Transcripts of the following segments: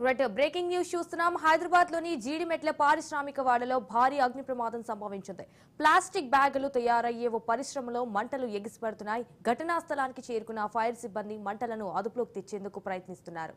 Right breaking news చూస్తున్నాం. హైదరాబాద్ లోని జీడిమెట్ల పారిశ్రామిక వాడలో భారీ అగ్ని ప్రమాదం సంభవించింది. ప్లాస్టిక్ బ్యాగులు తయారయ్యే ఓ పరిశ్రమలో మంటలు ఎగిసిపడుతున్నాయి. ఘటనా స్థలానికి చేరుకున్న ఫైర్ సిబ్బంది మంటలను అదుపులోకి తెచ్చేందుకు ప్రయత్నిస్తున్నారు.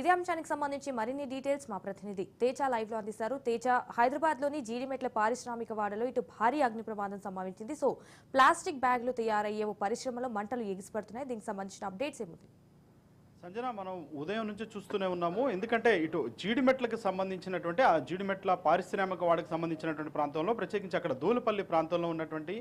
ఇదే అంశానికి సంబంధించి మరిన్ని డీటెయిల్స్ మా ప్రతినిధి తేజ లైవ్ లో అందిస్తారు. తేజ, హైదరాబాద్ లోని జీడిమెట్ల పారిశ్రామిక వాడలో ఇటు భారీ అగ్ని ప్రమాదం సంభవించింది. సో ప్లాస్టిక్ బ్యాగులు తయారయ్యే ఓ పరిశ్రమలో మంటలు ఎగిసిపడుతున్నాయి. దీనికి సంబంధించిన అప్డేట్స్ ఏముంది? సంజన, మనం ఉదయం నుంచి చూస్తూనే ఉన్నాము. ఎందుకంటే ఇటు జీడిమెట్లకు సంబంధించినటువంటి ఆ జీడిమెట్ల పారిశ్రామిక వాడకు సంబంధించినటువంటి ప్రాంతంలో, ప్రత్యేకించి అక్కడ దూలపల్లి ప్రాంతంలో ఉన్నటువంటి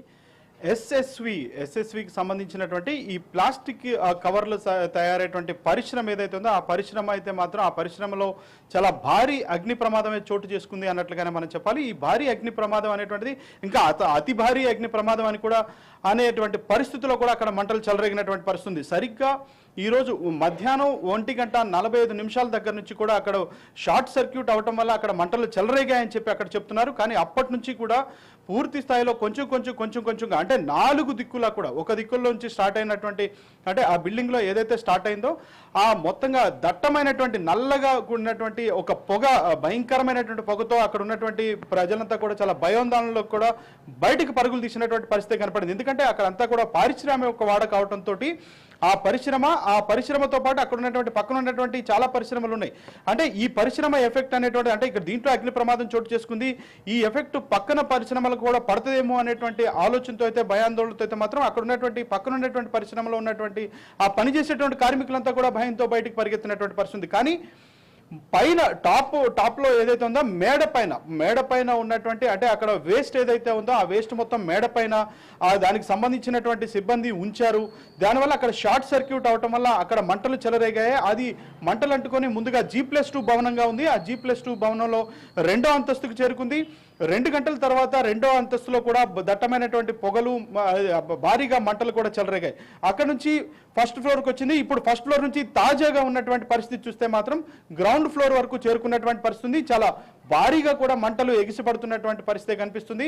ఎస్ఎస్వికి సంబంధించినటువంటి ఈ ప్లాస్టిక్ కవర్లు తయారయ్యేటువంటి పరిశ్రమ ఏదైతే ఉందో ఆ పరిశ్రమ అయితే మాత్రం ఆ పరిశ్రమలో చాలా భారీ అగ్ని ప్రమాదమే చోటు చేసుకుంది అన్నట్లుగానే మనం చెప్పాలి. ఈ భారీ అగ్ని ప్రమాదం అనేటువంటిది ఇంకా అతి భారీ అగ్ని ప్రమాదం అని కూడా అనేటువంటి పరిస్థితుల్లో కూడా అక్కడ మంటలు చెలరేగినటువంటి పరిస్థితి. సరిగ్గా ఈరోజు మధ్యాహ్నం 1:45 దగ్గర నుంచి కూడా అక్కడ షార్ట్ సర్క్యూట్ అవటం వల్ల అక్కడ మంటలు చెలరేగాయని చెప్పి అక్కడ చెప్తున్నారు. కానీ అప్పటి నుంచి కూడా పూర్తి స్థాయిలో కొంచెంగా అంటే 4 దిక్కులా కూడా, ఒక దిక్కుల్లో నుంచి స్టార్ట్ అయినటువంటి అంటే ఆ బిల్డింగ్లో ఏదైతే స్టార్ట్ అయిందో ఆ మొత్తంగా దట్టమైనటువంటి నల్లగా ఉన్నటువంటి ఒక పొగ, భయంకరమైనటువంటి పొగతో అక్కడ ఉన్నటువంటి ప్రజలంతా కూడా చాలా భయోందోళనలో కూడా బయటకు పరుగులు తీసినటువంటి పరిస్థితి కనపడింది. ఎందుకంటే అక్కడంతా కూడా పారిశ్రామిక వాడ కావడంతో ఆ పరిశ్రమతో పాటు అక్కడ ఉన్నటువంటి పక్కన ఉన్నటువంటి చాలా పరిశ్రమలు ఉన్నాయి. అంటే ఈ పరిశ్రమ ఎఫెక్ట్ అనేటువంటి అంటే ఇక్కడ దీంట్లో అగ్ని ప్రమాదం చోటు చేసుకుంది. ఈ ఎఫెక్ట్ పక్కన పరిశ్రమలకు కూడా పడుతుందేమో అనేటువంటి ఆలోచనతో అయితే, భయాందోళనతో అయితే మాత్రం అక్కడ ఉన్నటువంటి పక్కన ఉన్నటువంటి పరిశ్రమలో ఉన్నటువంటి ఆ పనిచేసేటువంటి కార్మికులంతా కూడా భయంతో బయటకు పరిగెత్తినటువంటి పరిస్థితి. కానీ పైన టాప్లో ఏదైతే ఉందో మేడ పైన ఉన్నటువంటి అంటే అక్కడ వేస్ట్ ఏదైతే ఉందో ఆ వేస్ట్ మొత్తం మేడ పైన దానికి సంబంధించినటువంటి సిబ్బంది ఉంచారు. దానివల్ల అక్కడ షార్ట్ సర్క్యూట్ అవటం వల్ల అక్కడ మంటలు చెలరేగాయి. అది మంటలు అంటుకొని ముందుగా G+2 భవనంగా ఉంది. ఆ G+2 భవనంలో 2వ అంతస్తుకు చేరుకుంది. 2 గంటల తర్వాత 2వ అంతస్తులో కూడా దట్టమైనటువంటి పొగలు, భారీగా మంటలు కూడా చెలరేగాయి. అక్కడ నుంచి ఫస్ట్ ఫ్లోర్కి వచ్చింది. ఇప్పుడు ఫస్ట్ ఫ్లోర్ నుంచి తాజాగా ఉన్నటువంటి పరిస్థితి చూస్తే మాత్రం గ్రౌండ్ ఫ్లోర్ వరకు చేరుకున్నటువంటి పరిస్థితి. చాలా భారీగా కూడా మంటలు ఎగిసిపడుతున్నటువంటి పరిస్థితి కనిపిస్తుంది.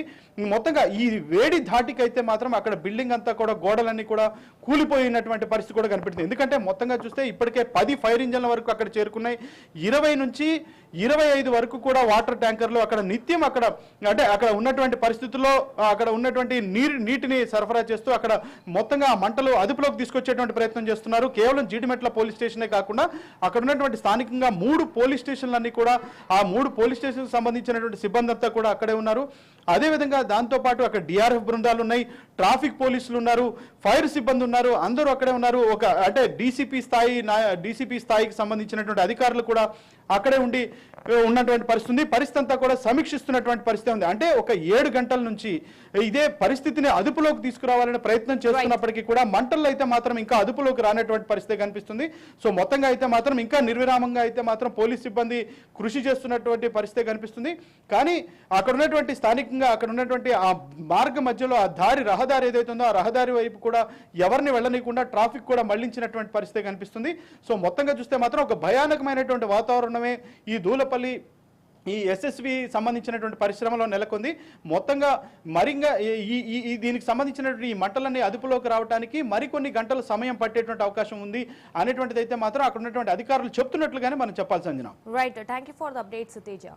మొత్తంగా ఈ వేడి ధాటికైతే మాత్రం అక్కడ బిల్డింగ్ అంతా కూడా గోడలన్నీ కూడా కూలిపోయినటువంటి పరిస్థితి కూడా కనిపిస్తుంది. ఎందుకంటే మొత్తంగా చూస్తే ఇప్పటికే 10 ఫైర్ ఇంజన్ల వరకు అక్కడ చేరుకున్నాయి. 20 నుంచి 25 వరకు కూడా వాటర్ ట్యాంకర్లు అక్కడ నిత్యం అక్కడ అంటే అక్కడ ఉన్నటువంటి పరిస్థితుల్లో అక్కడ ఉన్నటువంటి నీటిని సరఫరా చేస్తూ అక్కడ మొత్తంగా ఆ మంటలు అదుపులోకి తీసుకొచ్చేటువంటి ప్రయత్నం చేస్తున్నారు. కేవలం జీడిమెట్ల పోలీస్ స్టేషనే కాకుండా అక్కడ ఉన్నటువంటి స్థానికంగా 3 పోలీస్ స్టేషన్లన్నీ కూడా ఆ 3 పోలీస్ స్టేషన్ సంబంధించినటువంటి సిబ్బంది అంతా కూడా అక్కడే ఉన్నారు. అదేవిధంగా దాంతోపాటు అక్కడ డిఆర్ఎఫ్ బృందాలు ఉన్నాయి, ట్రాఫిక్ పోలీసులు ఉన్నారు, ఫైర్ సిబ్బంది ఉన్నారు, అందరూ అక్కడే ఉన్నారు. ఒక అంటే డీసీపీ స్థాయికి సంబంధించినటువంటి అధికారులు కూడా అక్కడే ఉన్నటువంటి పరిస్థితి అంతా కూడా సమీక్షిస్తున్నటువంటి పరిస్థితి ఉంది. అంటే ఒక 7 గంటల నుంచి ఇదే పరిస్థితిని అదుపులోకి తీసుకురావాలనే ప్రయత్నం చేస్తున్నప్పటికీ కూడా మంటల్లో అయితే మాత్రం ఇంకా అదుపులోకి రానటువంటి పరిస్థితి కనిపిస్తుంది. సో మొత్తంగా అయితే మాత్రం ఇంకా నిర్విరామంగా అయితే మాత్రం పోలీస్ సిబ్బంది కృషి చేస్తున్నటువంటి పరిస్థితి కనిపిస్తుంది. కానీ అక్కడ ఉన్నటువంటి స్థానికంగా అక్కడ ఉన్నటువంటి ఆ మార్గ మధ్యలో ఆ రహదారి ఏదైతే ఉందో ఆ రహదారి వైపు కూడా ఎవరిని వెళ్ళనీయకుండా ట్రాఫిక్ కూడా మళ్లించినటువంటి పరిస్థితి కనిపిస్తుంది. సో మొత్తంగా చూస్తే మాత్రం ఒక భయానకమైనటువంటి వాతావరణమే ఈ దూలపల్లి ఈ ఎస్ఎస్వి సంబంధించినటువంటి పరిశ్రమలో నెలకొంది. మొత్తంగా మరింగా దీనికి సంబంధించినటువంటి ఈ మంటలన్నీ అదుపులోకి రావడానికి మరికొన్ని గంటల సమయం పట్టేటువంటి అవకాశం ఉంది అనేటువంటిది అయితే మాత్రం అక్కడ ఉన్నటువంటి అధికారులు చెప్తున్నట్లుగానే మనం చెప్పాలి. Sanjana, right, thank you for the updates Teja.